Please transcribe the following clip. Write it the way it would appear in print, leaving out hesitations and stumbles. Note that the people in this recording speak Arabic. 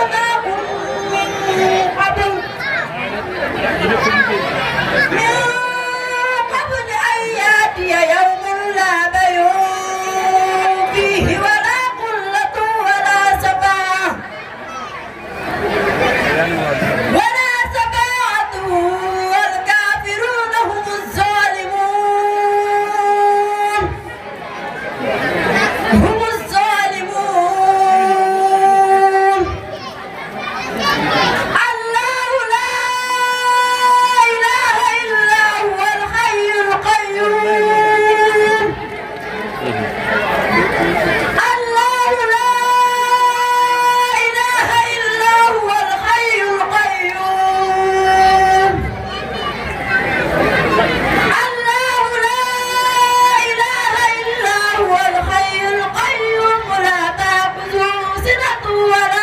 خلقناكم من قبل أن يأتي يوم لا بيع فيه ولا خلة ولا شفاعة والكافرون هم الظالمون الله لا إله إلا هو الحي القيوم الله لا إله إلا هو الحي القيوم الله لا إله إلا هو الحي القيوم لا تأخذه سنة ولا